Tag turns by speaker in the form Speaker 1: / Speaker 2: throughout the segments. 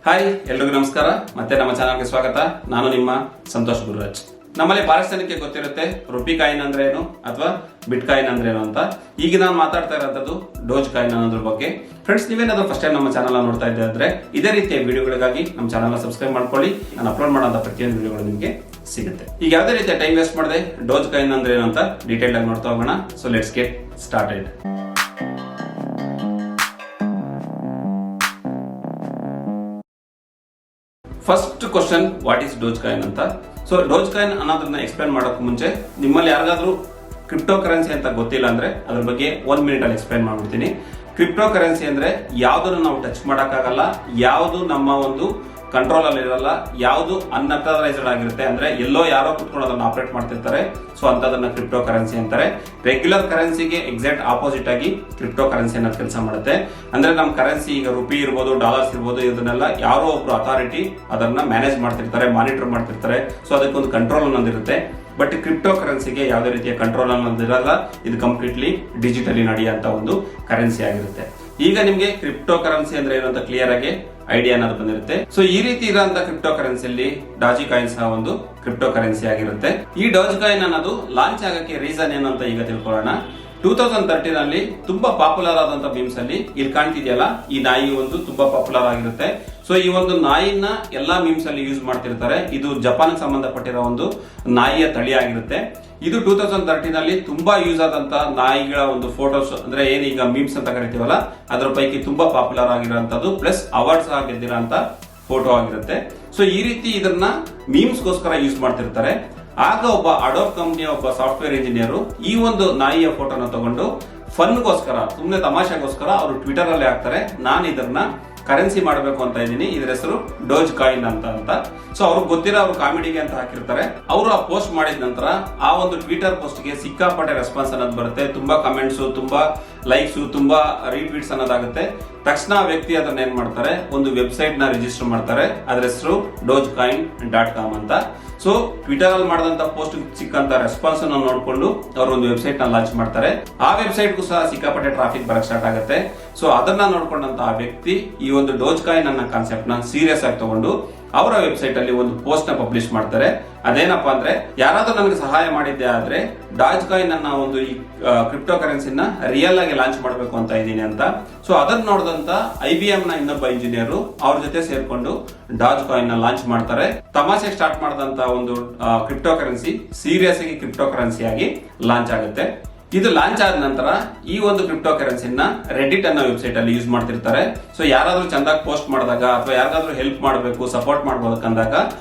Speaker 1: Hi ಎಲ್ರಿಗೂ ನಮಸ್ಕಾರ. ಮತ್ತೆ ನಮ್ಮ ಚಾನಲ್ಗೆ ಸ್ವಾಗತ. ನಾನು ನಿಮ್ಮ ಸಂತೋಷ್ ಗುರುರಾಜ್. ನಮ್ಮಲ್ಲಿ ಬಹಳಷ್ಟು ಜನಕ್ಕೆ ಗೊತ್ತಿರುತ್ತೆ ರುಪಿ ಕಾಯಿನ್ ಅಂದ್ರೆ ಏನು ಅಥವಾ ಬಿಟ್ ಕಾಯಿನ್ ಅಂದ್ರೆ ಏನು ಅಂತ. ಈಗ ನಾನು ಮಾತಾಡ್ತಾ ಇರೋಂಥದ್ದು ಡೋಜ್ ಕಾಯಿನ್ ಅನ್ನೋದ್ರ ಬಗ್ಗೆ. ಫ್ರೆಂಡ್ಸ್, ನೀವೇನಾದ್ರೂ ಫಸ್ಟ್ ಟೈಮ್ ನಮ್ಮ ಚಾನಲ್ ನೋಡ್ತಾ ಇದ್ದರೆ ಇದೇ ರೀತಿಯ ವಿಡಿಯೋಗಳಿಗಾಗಿ ನಮ್ಮ ಚಾನಲ್ ಸಬ್ಸ್ಕ್ರೈಬ್ ಮಾಡ್ಕೊಳ್ಳಿ. ನಾನು ಅಪ್ಲೋಡ್ ಮಾಡೋಂಥ ಪ್ರತಿಯೊಂದು ವಿಡಿಯೋಗಳು ನಿಮಗೆ ಸಿಗುತ್ತೆ. ಈಗ ಯಾವುದೇ ರೀತಿಯ ಟೈಮ್ ವೇಸ್ಟ್ ಮಾಡದೆ ಡೋಜ್ ಕಾಯಿನ್ ಅಂದ್ರೆ ಏನು ಅಂತ ಡೀಟೇಲ್ ಆಗಿ ನೋಡ್ತಾ ಹೋಗೋಣ. So let's get started. First question, what is ಡೋಜ್ coin ಅಂತ. ಸೊ ಡೋಜ್ ಕಾಯಿನ್ ಅನ್ನೋದನ್ನ ಎಕ್ಸ್ಪ್ಲೇನ್ ಮಾಡೋಕೆ ಮುಂಚೆ ನಿಮ್ಮಲ್ಲಿ ಯಾರಿಗಾದ್ರೂ ಕ್ರಿಪ್ಟೋ ಕರೆನ್ಸಿ ಅಂತ ಗೊತ್ತಿಲ್ಲ ಅಂದ್ರೆ ಅದ್ರ ಬಗ್ಗೆ 1 ಮಿನಿಟ್ ಅಲ್ಲಿ ಎಕ್ಸ್ಪ್ಲೇನ್ ಮಾಡ್ಬಿಡ್ತೀನಿ. ಕ್ರಿಪ್ಟೋ ಕರೆನ್ಸಿ ಅಂದ್ರೆ ಯಾವ್ದನ್ನು ನಾವು ಟಚ್ ಮಾಡಕ್ಕಾಗಲ್ಲ, ಯಾವುದು ನಮ್ಮ ಒಂದು ಕಂಟ್ರೋಲ್ ಅಲ್ಲಿ ಇರಲ್ಲ, ಯಾವುದು ಅನ್ಅಥರೈಸ್ಡ್ ಆಗಿರುತ್ತೆ, ಅಂದ್ರೆ ಎಲ್ಲೋ ಯಾರೋ ಕುತ್ಕೊಂಡು ಅದನ್ನ ಆಪರೇಟ್ ಮಾಡ್ತಿರ್ತಾರೆ. ಸೊ ಅಂತದನ್ನ ಕ್ರಿಪ್ಟೋ ಕರೆನ್ಸಿ ಅಂತಾರೆ. ರೆಗ್ಯುಲರ್ ಕರೆನ್ಸಿಗೆ ಎಕ್ಸಾಕ್ಟ್ ಆಪೋಸಿಟ್ ಆಗಿ ಕ್ರಿಪ್ಟೋ ಕರೆನ್ಸಿ ಅನ್ನೋದು ಕೆಲಸ ಮಾಡುತ್ತೆ. ಅಂದ್ರೆ ನಮ್ಮ ಕರೆನ್ಸಿ ಈಗ ರುಪಿ ಇರ್ಬೋದು, ಡಾಲರ್ಸ್ ಇರ್ಬೋದು, ಇದನ್ನೆಲ್ಲ ಯಾರೋ ಒಬ್ರು ಅಥಾರಿಟಿ ಅದನ್ನ ಮ್ಯಾನೇಜ್ ಮಾಡ್ತಿರ್ತಾರೆ, ಮಾನಿಟರ್ ಮಾಡ್ತಿರ್ತಾರೆ. ಸೊ ಅದಕ್ಕೊಂದು ಕಂಟ್ರೋಲ್ ಅನ್ನೋದಿರುತ್ತೆ. ಬಟ್ ಕ್ರಿಪ್ಟೋ ಕರೆನ್ಸಿಗೆ ಯಾವುದೇ ರೀತಿಯ ಕಂಟ್ರೋಲ್ ಅನ್ನೋದಿರಲ್ಲ. ಇದು ಕಂಪ್ಲೀಟ್ಲಿ ಡಿಜಿಟಲಿ ನಡೆಯುವಂತ ಒಂದು ಕರೆನ್ಸಿ ಆಗಿರುತ್ತೆ. ಈಗ ನಿಮ್ಗೆ ಕ್ರಿಪ್ಟೋ ಕರೆನ್ಸಿ ಅಂದ್ರೆ ಏನು ಅಂತ ಕ್ಲಿಯರ್ ಆಗಿ ಐಡಿಯಾ ಅನ್ನೋದು ಬಂದಿರುತ್ತೆ. ಸೊ ಈ ರೀತಿ ಇರೋಂತ ಕ್ರಿಪ್ಟೋ ಕರೆನ್ಸಿಯಲ್ಲಿ ಡಾಜಿ ಕಾಯಿನ್ ಸಹ ಒಂದು ಕ್ರಿಪ್ಟೋ ಕರೆನ್ಸಿ ಆಗಿರುತ್ತೆ. ಈ ಡಾಜ್ ಕಾಯಿನ್ ಅನ್ನೋದು ಲಾಂಚ್ ಆಗಕ್ಕೆ ರೀಸನ್ ಏನು ಅಂತ ಈಗ ತಿಳ್ಕೊಳ್ಳೋಣ. 2013 ಅಲ್ಲಿ ತುಂಬಾ ಪಾಪ್ಯುಲರ್ ಆದಂತ ಮೀಮ್ಸ್ ಅಲ್ಲಿ ಇಲ್ಲಿ ಕಾಣ್ತಿದೆಯಲ್ಲ, ಈ ನಾಯಿ ಒಂದು ತುಂಬಾ ಪಾಪ್ಯುಲರ್ ಆಗಿರುತ್ತೆ. ಸೊ ಈ ಒಂದು ನಾಯಿನ ಎಲ್ಲಾ ಮೀಮ್ಸ್ ಅಲ್ಲಿ ಯೂಸ್ ಮಾಡ್ತಿರ್ತಾರೆ. ಇದು ಜಪಾನ್ ಸಂಬಂಧಪಟ್ಟಿರೋ ಒಂದು ನಾಯಿಯ ತಳಿ ಆಗಿರುತ್ತೆ. ಇದು 2013 ಅಲ್ಲಿ ತುಂಬಾ ಯೂಸ್ ಆದಂತ ನಾಯಿಗಳ ಒಂದು ಫೋಟೋಸ್, ಅಂದ್ರೆ ಏನೀಗ ಮೀಮ್ಸ್ ಅಂತ ಕರಿತೀವಲ್ಲ, ಅದ್ರ ಪೈಕಿ ತುಂಬಾ ಪಾಪ್ಯುಲರ್ ಆಗಿರೋಂಥದ್ದು ಪ್ಲಸ್ ಅವಾರ್ಡ್ ಸಹ ಗೆದ್ದಿರೋಂತ ಫೋಟೋ ಆಗಿರುತ್ತೆ. ಸೊ ಈ ರೀತಿ ಇದನ್ನ ಮೀಮ್ಸ್ ಗೋಸ್ಕರ ಯೂಸ್ ಮಾಡ್ತಿರ್ತಾರೆ. ಆಗ ಒಬ್ಬ ಅಡೋಬ್ ಕಂಪ್ನಿಯ ಒಬ್ಬ ಸಾಫ್ಟ್ವೇರ್ ಇಂಜಿನಿಯರ್ ಈ ಒಂದು ನಾಯಿಯ ಫೋಟೋನ ತಗೊಂಡು ಫನ್ಗೋಸ್ಕರ, ಸುಮ್ಮನೆ ತಮಾಷೆಗೋಸ್ಕರ ಅವರು ಟ್ವಿಟರ್ ಅಲ್ಲಿ ಹಾಕ್ತಾರೆ, ನಾನು ಇದನ್ನ ಕರೆನ್ಸಿ ಮಾಡಬೇಕು ಅಂತ ಇದ್ದೀನಿ, ಇದ್ರ ಹೆಸರು ಡೋಜ್ ಕಾಯಿನ್ ಅಂತ. ಸೊ ಅವ್ರಿಗೆ ಗೊತ್ತಿರೋ ಅವರು ಕಾಮಿಡಿಗೆ ಅಂತ ಹಾಕಿರ್ತಾರೆ. ಅವರು ಆ ಪೋಸ್ಟ್ ಮಾಡಿದ ನಂತರ ಆ ಒಂದು ಟ್ವಿಟರ್ ಪೋಸ್ಟ್ ಗೆ ಸಿಕ್ಕಾಪಟ್ಟೆ ರೆಸ್ಪಾನ್ಸ್ ಅನ್ನೋದು ಬರುತ್ತೆ. ತುಂಬಾ ಕಮೆಂಟ್ಸ್, ತುಂಬಾ ಲೈಕ್ಸ್, ತುಂಬಾ ರೀಟ್ವೀಟ್ಸ್ ಅನ್ನೋದಾಗುತ್ತೆ. ತಕ್ಷಣ ಆ ವ್ಯಕ್ತಿ ಅದನ್ನ ಏನ್ ಮಾಡ್ತಾರೆ, ಒಂದು ವೆಬ್ಸೈಟ್ ನ ರಿಜಿಸ್ಟರ್ ಮಾಡ್ತಾರೆ. ಅದ್ರ ಹೆಸರು dogecoin.com ಅಂತ. ಸೊ ಟ್ವಿಟರ್ ಅಲ್ಲಿ ಮಾಡಿದಂತ ಪೋಸ್ಟ್ ಸಿಕ್ಕಂತ ರೆಸ್ಪಾನ್ಸ್ ಅನ್ನು ನೋಡಿಕೊಂಡು ಅವರು ಒಂದು ವೆಬ್ಸೈಟ್ ನ ಲಾಂಚ್ ಮಾಡ್ತಾರೆ. ಆ ವೆಬ್ಸೈಟ್ ಗೂ ಸಹ ಸಿಕ್ಕಾಪಟ್ಟೆ ಟ್ರಾಫಿಕ್ ಬರಕ್ ಸ್ಟಾರ್ಟ್ ಆಗುತ್ತೆ. ಸೊ ಅದನ್ನ ನೋಡ್ಕೊಂಡಂತ ಆ ವ್ಯಕ್ತಿ ಈ ಒಂದು ಡೋಜ್ ಕಾಯಿನ್ ಅನ್ನೋ ಕಾನ್ಸೆಪ್ಟ್ ನ ಸೀರಿಯಸ್ ಆಗಿ ತಗೊಂಡು ಅವರ ವೆಬ್ಸೈಟ್ ಅಲ್ಲಿ ಒಂದು ಪೋಸ್ಟ್ ನ ಪಬ್ಲಿಷ್ ಮಾಡ್ತಾರೆ. ಅದೇನಪ್ಪಾ ಅಂದ್ರೆ, ಯಾರಾದ್ರೂ ನನಗೆ ಸಹಾಯ ಮಾಡಿದ್ದೆ ಆದ್ರೆ ಡಾಜ್ ಕಾಯಿನ್ ಅನ್ನ ಒಂದು ಈ ಕ್ರಿಪ್ಟೋ ಕರೆನ್ಸಿನ ರಿಯಲ್ ಆಗಿ ಲಾಂಚ್ ಮಾಡಬೇಕು ಅಂತ ಇದ್ದೀನಿ ಅಂತ. ಸೊ ಅದನ್ನ ನೋಡಿದಂತ IBM ನ ಇನ್ನೊಬ್ಬ ಇಂಜಿನಿಯರ್ ಅವ್ರ ಜೊತೆ ಸೇರ್ಕೊಂಡು ಡಾಜ್ ಕಾಯಿನ್ ನ ಲಾಂಚ್ ಮಾಡ್ತಾರೆ. ತಮಾಷೆ ಸ್ಟಾರ್ಟ್ ಮಾಡಿದಂತ ಒಂದು ಕ್ರಿಪ್ಟೋ ಕರೆನ್ಸಿ ಸೀರಿಯಸ್ ಆಗಿ ಕ್ರಿಪ್ಟೋ ಕರೆನ್ಸಿ ಆಗಿ ಲಾಂಚ್ ಆಗುತ್ತೆ. ಇದು ಲಾಂಚ್ ಆದ ನಂತರ ಈ ಒಂದು ಕ್ರಿಪ್ಟೋ ಕರೆನ್ಸಿನ ರೆಡಿಟ್ ಅನ್ನೋ ವೆಬ್ಸೈಟ್ ಅಲ್ಲಿ ಯೂಸ್ ಮಾಡ್ತಿರ್ತಾರೆ. ಸೊ ಯಾರಾದ್ರೂ ಚಂದಾಗಿ ಪೋಸ್ಟ್ ಮಾಡಿದಾಗ ಅಥವಾ ಯಾರಿಗಾದ್ರೂ ಹೆಲ್ಪ್ ಮಾಡಬೇಕು, ಸಪೋರ್ಟ್ ಮಾಡಬೇಕು ಅಂದಾಗ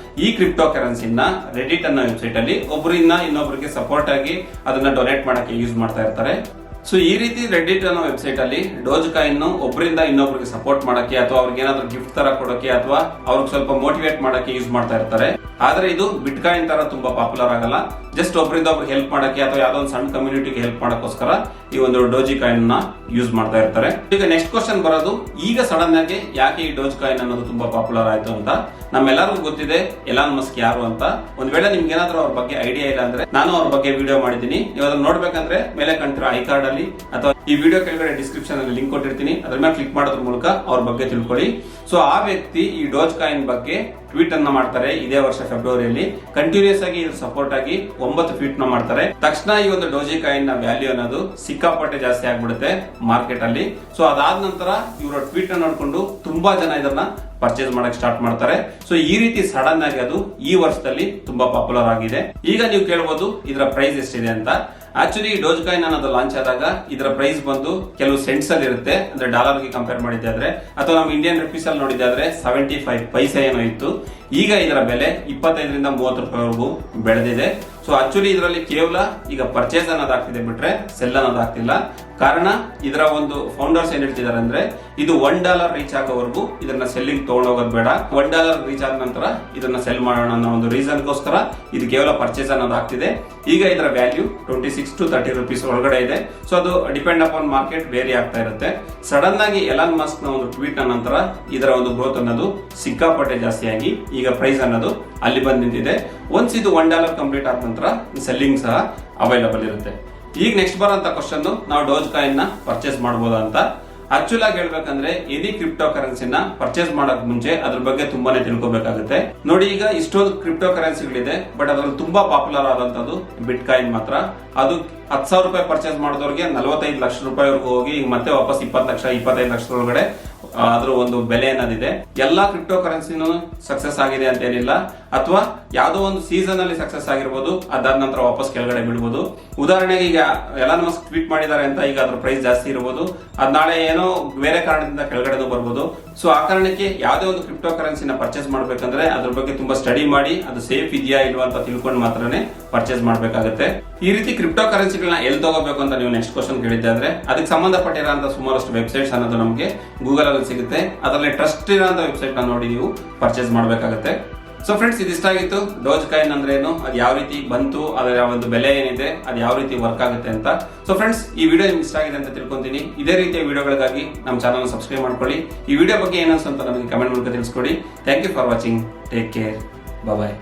Speaker 1: ಈ ಕ್ರಿಪ್ಟೋ ಕರೆನ್ಸಿನ ರೆಡಿಟ್ ಅನ್ನೋ ವೆಬ್ಸೈಟ್ ಅಲ್ಲಿ ಒಬ್ಬರಿಂದ ಇನ್ನೊಬ್ಬರಿಗೆ ಸಪೋರ್ಟ್ ಆಗಿ ಅದನ್ನ ಡೊನೇಟ್ ಮಾಡಕ್ಕೆ ಯೂಸ್ ಮಾಡ್ತಾ ಇರ್ತಾರೆ. ಸೊ ಈ ರೀತಿ ರೆಡಿಟ್ ಅನ್ನೋ ವೆಬ್ಸೈಟ್ ಅಲ್ಲಿ ಡೋಜ್ ಕಾಯಿನ್ ಒಬ್ಬರಿಂದ ಇನ್ನೊಬ್ಬರಿಗೆ ಸಪೋರ್ಟ್ ಮಾಡಕ್ಕೆ ಅಥವಾ ಅವ್ರಿಗೆ ಏನಾದ್ರು ಗಿಫ್ಟ್ ತರ ಕೊಡೋಕೆ ಅಥವಾ ಅವ್ರಿಗೆ ಸ್ವಲ್ಪ ಮೋಟಿವೇಟ್ ಮಾಡಕ್ಕೆ ಯೂಸ್ ಮಾಡ್ತಾ ಇರ್ತಾರೆ. ಆದ್ರೆ ಇದು ಬಿಟ್ ಕಾಯಿನ್ ತರ ತುಂಬಾ ಪಾಪ್ಯುಲರ್ ಆಗಲ್ಲ. ಜಸ್ಟ್ ಒಬ್ಬರಿಂದ ಒಬ್ರಿಗೆ ಹೆಲ್ಪ್ ಮಾಡಕ್ಕೆ ಅಥವಾ ಯಾವ್ದೋ ಒಂದು ಸಣ್ಣ ಕಮ್ಯುನಿಟಿಗೆ ಹೆಲ್ಪ್ ಮಾಡಕ್ಕೋಸ್ಕರ ಈ ಒಂದು ಡೋಜಿ ಕಾಯಿನ್ ನ ಯೂಸ್ ಮಾಡ್ತಾ ಇರ್ತಾರೆ. ಈಗ ನೆಕ್ಸ್ಟ್ ಕ್ವಶನ್ ಬರೋದು, ಈಗ ಸಡನ್ ಆಗಿ ಯಾಕೆ ಈ ಡೋಜ್ ಕಾಯಿನ್ ಅನ್ನೋದು ತುಂಬಾ ಪಾಪ್ಯುಲರ್ ಆಯ್ತು ಅಂತ. ನಮ್ಮೆಲ್ಲರಿಗೂ ಗೊತ್ತಿದೆ ಎಲಾನ್ ಮಸ್ಕ್ ಯಾರು ಅಂತ. ಒಂದ್ ವೇಳೆ ನಿಮ್ಗೆ ಏನಾದ್ರೂ ಅವ್ರ ಬಗ್ಗೆ ಐಡಿಯಾ ಇಲ್ಲ ಅಂದ್ರೆ ನಾನು ಅವ್ರ ಬಗ್ಗೆ ವಿಡಿಯೋ ಮಾಡಿದ್ದೀನಿ. ನೀವು ಅದನ್ನ ನೋಡ್ಬೇಕಂದ್ರೆ ಮೇಲೆ ಕಂತಿರೋ ಐ ಕಾರ್ಡ್ ಅಲ್ಲಿ ಅಥವಾ ಈ ವಿಡಿಯೋ ಕೆಳಗಡೆ ಡಿಸ್ಕ್ರಿಪ್ಷನ್ ಅಲ್ಲಿ ಲಿಂಕ್ ಕೊಟ್ಟಿರ್ತೀನಿ, ಅದ್ರ ಮೇಲೆ ಕ್ಲಿಕ್ ಮಾಡೋದ್ರ ಮೂಲಕ ಅವ್ರ ಬಗ್ಗೆ ತಿಳ್ಕೊಳ್ಳಿ. ಸೊ ಆ ವ್ಯಕ್ತಿ ಈ ಡೋಜ್ ಕಾಯಿನ್ ಬಗ್ಗೆ ಟ್ವೀಟ್ ಅನ್ನ ಮಾಡ್ತಾರೆ ಇದೇ ವರ್ಷ ಫೆಬ್ರವರಿಯಲ್ಲಿ. ಕಂಟಿನ್ಯೂಸ್ ಆಗಿ ಇದ್ರ ಸಪೋರ್ಟ್ ಆಗಿ 9 ಟ್ವೀಟ್ ನ ಮಾಡ್ತಾರೆ. ತಕ್ಷಣ ಈ ಒಂದು ಡೋಜಿ ಕಾಯಿನ್ ನ ವ್ಯಾಲ್ಯೂ ಅನ್ನೋದು ಸಿಕ್ಕಾಪಟ್ಟೆ ಜಾಸ್ತಿ ಆಗ್ಬಿಡುತ್ತೆ ಮಾರ್ಕೆಟ್ ಅಲ್ಲಿ. ಸೊ ಅದಾದ ನಂತರ ಇವರ ಟ್ವೀಟ್ ನ ನೋಡ್ಕೊಂಡು ತುಂಬಾ ಜನ ಇದನ್ನ ಪರ್ಚೇಸ್ ಮಾಡಕ್ ಸ್ಟಾರ್ಟ್ ಮಾಡ್ತಾರೆ. ಸೊ ಈ ರೀತಿ ಸಡನ್ ಆಗಿ ಅದು ಈ ವರ್ಷದಲ್ಲಿ ತುಂಬಾ ಪಾಪ್ಯುಲರ್ ಆಗಿದೆ. ಈಗ ನೀವು ಕೇಳಬಹುದು ಇದರ ಪ್ರೈಸ್ ಎಷ್ಟಿದೆ ಅಂತ. ಆಕ್ಚುಲಿ ಈ ಡೋಜ್ ಕಾಯಿನ್ ಅನ್ನೋದು ಲಾಂಚ್ ಆದಾಗ ಇದರ ಪ್ರೈಸ್ ಬಂದು ಕೆಲವು ಸೆಂಟ್ಸ್ ಅಲ್ಲಿ ಇರುತ್ತೆ, ಅಂದ್ರೆ ಡಾಲರ್ ಗೆ ಕಂಪೇರ್ ಮಾಡಿದ್ದಾದ್ರೆ ಅಥವಾ ನಮ್ಮ ಇಂಡಿಯನ್ ರುಪೀಸ್ ಅಲ್ಲಿ ನೋಡಿದ್ದಾದ್ರೆ 75 ಪೈಸೆ ಏನೋ ಇತ್ತು. ಈಗ ಇದರ ಬೆಲೆ 25 ರಿಂದ 30 ರೂಪಾಯಿವರೆಗೂ ಬೆಳೆದಿದೆ. ಸೊ ಆಕ್ಚುಲಿ ಇದರಲ್ಲಿ ಕೇವಲ ಈಗ ಪರ್ಚೇಸ್ ಅನ್ನೋದಾಗ್ತಿದೆ ಬಿಟ್ರೆ ಸೆಲ್ ಅನ್ನೋದಾಗ್ತಿಲ್ಲ. ಕಾರಣ ಇದರ ಒಂದು ಫೌಂಡರ್ಸ್ ಏನ್ ಹೇಳ್ತಿದ್ದಾರೆ ಅಂದ್ರೆ, ಇದು $1 ರೀಚ್ ಆಗೋವರೆಗೂ ಇದನ್ನ ಸೆಲ್ಲಿಂಗ್ ತಗೊಂಡೋಗೋದು ಬೇಡ, $1 ರೀಚ್ ಆದ ನಂತರ ಇದನ್ನ ಸೆಲ್ ಮಾಡೋಣ ಅನ್ನೋ ಒಂದು ರೀಸನ್ ಗೋಸ್ಕರ ಇದು ಕೇವಲ ಪರ್ಚೇಸ್ ಅನ್ನೋದಾಗ್ತಿದೆ. ಈಗ ಇದರ ವ್ಯಾಲ್ಯೂ 26 to 30 ರೂಪೀಸ್ ಒಳಗಡೆ ಇದೆ. ಸೊ ಅದು ಡಿಪೆಂಡ್ ಅಪಾನ್ ಮಾರ್ಕೆಟ್ ವೇರಿ ಆಗ್ತಾ ಇರುತ್ತೆ. ಸಡನ್ ಆಗಿ ಎಲಾನ್ ಮಸ್ಕ್ ನ ಒಂದು ಟ್ವೀಟ್ ನ ನಂತರ ಇದರ ಒಂದು ಗ್ರೋತ್ ಅನ್ನೋದು ಸಿಕ್ಕಾಪಟ್ಟೆ ಜಾಸ್ತಿ ಆಗಿ ಈಗ ಪ್ರೈಸ್ ಅನ್ನೋದು ಅಲ್ಲಿ ಬಂದು ನಿಂತಿದೆ. ಒನ್ಸ್ ಇದು $1 ಕಂಪ್ಲೀಟ್ ಆದ ನಂತರ ಸೆಲ್ಲಿಂಗ್ ಸಹ ಅವೈಲಬಲ್ ಇರುತ್ತೆ. ಈಗ ನೆಕ್ಸ್ಟ್ ಬರೋಂತ ಕ್ವಶನ್, ನಾವು ಡೋಜ್ ಕಾಯಿನ್ ನ ಪರ್ಚೇಸ್ ಮಾಡಬಹುದಾ ಅಂತ. ಆಕ್ಚುಲ್ ಆಗಿ ಹೇಳ್ಬೇಕಂದ್ರೆ ಎನಿ ಕ್ರಿಪ್ಟೋ ಕರೆನ್ಸಿನ ಪರ್ಚೇಸ್ ಮಾಡಕ್ ಮುಂಚೆ ಅದ್ರ ಬಗ್ಗೆ ತುಂಬಾನೇ ತಿಳ್ಕೊಬೇಕಾಗುತ್ತೆ. ನೋಡಿ, ಈಗ ಇಷ್ಟೊಂದು ಕ್ರಿಪ್ಟೋ ಕರೆನ್ಸಿಗಳಿದೆ, ಬಟ್ ಅದ್ರಲ್ಲಿ ತುಂಬಾ ಪಾಪ್ಯುಲರ್ ಆದಂತದ್ದು ಬಿಟ್ ಕಾಯಿನ್ ಮಾತ್ರ. ಅದು 10,000 ರೂಪಾಯಿ ಪರ್ಚೇಸ್ ಮಾಡಿದವ್ರಿಗೆ 45 ಲಕ್ಷ ರೂಪಾಯಿವರೆಗೂ ಹೋಗಿ ಈಗ ಮತ್ತೆ ವಾಪಸ್ 20 ಲಕ್ಷ 25 ಲಕ್ಷದೊಳಗಡೆ ಅದ್ರ ಒಂದು ಬೆಲೆ ಅನ್ನೋದಿದೆ. ಎಲ್ಲಾ ಕ್ರಿಪ್ಟೋ ಕರೆನ್ಸಿನೂ ಸಕ್ಸಸ್ ಆಗಿದೆ ಅಂತ ಏನಿಲ್ಲ, ಅಥವಾ ಯಾವ್ದೋ ಒಂದು ಸೀಸನ್ ಅಲ್ಲಿ ಸಕ್ಸಸ್ ಆಗಿರ್ಬೋದು, ಅದಾದ ನಂತರ ವಾಪಸ್ ಕೆಳಗಡೆ ಬೀಳ್ಬೋದು. ಉದಾಹರಣೆಗೆ ಈಗ ಎಲಾನ್ ಮಸ್ಕ್ ಟ್ವೀಟ್ ಮಾಡಿದ್ದಾರೆ ಅಂತ ಈಗ ಅದ್ರ ಪ್ರೈಸ್ ಜಾಸ್ತಿ ಇರಬಹುದು, ಅದ್ ನಾಳೆ ಏನೋ ಬೇರೆ ಕಾರಣದಿಂದ ಕೆಳಗಡೆ ಬರ್ಬೋದು. ಸೊ ಆ ಕಾರಣಕ್ಕೆ ಯಾವ್ದೇ ಒಂದು ಕ್ರಿಪ್ಟೋ ಕರೆನ್ಸಿನ ಪರ್ಚೇಸ್ ಮಾಡ್ಬೇಕಂದ್ರೆ ಅದ್ರ ಬಗ್ಗೆ ತುಂಬಾ ಸ್ಟಡಿ ಮಾಡಿ ಅದು ಸೇಫ್ ಇದೆಯಾ ಇಲ್ವಾ ಅಂತ ತಿಳ್ಕೊಂಡು ಮಾತ್ರನೇ ಪರ್ಚೇಸ್ ಮಾಡ್ಬೇಕಾಗುತ್ತೆ. ಈ ರೀತಿ ಕ್ರಿಪ್ಟೋ ಕರೆನ್ಸಿಗಳನ್ನ ಎಲ್ಲಿ ತಗೋಬೇಕು ಅಂತ ನೀವು ನೆಕ್ಸ್ಟ್ ಕ್ವಶನ್ ಕೇಳಿದ್ದೆ ಅಂದ್ರೆ ಅದಕ್ಕೆ ಸಂಬಂಧಪಟ್ಟಿರೋ ಸುಮಾರಷ್ಟು ವೆಬ್ಸೈಟ್ಸ್ ಅನ್ನೋದು ನಮಗೆ ಗೂಗಲ್ ಅಲ್ಲಿ ಸಿಗುತ್ತೆ. ಅದರಲ್ಲಿ ಟ್ರಸ್ಟ್ ಇರೋಂಥ ವೆಬ್ಸೈಟ್ ನೋಡಿ ನೀವು ಪರ್ಚೇಸ್ ಮಾಡಬೇಕಾಗುತ್ತೆ. ಸೊ ಫ್ರೆಂಡ್ಸ್, ಇದಿಷ್ಟ ಆಗಿತ್ತು ಡೋಜ್ ಕಾಯಿನ್ ಅಂದ್ರೆ ಏನು, ಅದು ಯಾವ ರೀತಿ ಬಂತು, ಅದರ ಒಂದು ಬೆಲೆ ಏನಿದೆ, ಅದು ಯಾವ ರೀತಿ ವರ್ಕ್ ಆಗುತ್ತೆ ಅಂತ. ಸೊ ಫ್ರೆಂಡ್ಸ್, ಈ ವಿಡಿಯೋ ನಿಮ್ಗೆ ಇಷ್ಟ ಆಗಿದೆ ಅಂತ ತಿಳ್ಕೊಂತೀನಿ. ಇದೇ ರೀತಿಯ ವಿಡಿಯೋಗಳಿಗಾಗಿ ನಮ್ಮ ಚಾನಲ್ ಸಬ್ಸ್ಕ್ರೈಬ್ ಮಾಡ್ಕೊಳ್ಳಿ. ಈ ವಿಡಿಯೋ ಬಗ್ಗೆ ಏನನ್ಸು ಅಂತ ನನಗೆ ಕಮೆಂಟ್ ಮೂಲಕ ತಿಳಿಸ್ಕೊಡಿ. Thank you for watching. Take care. Bye.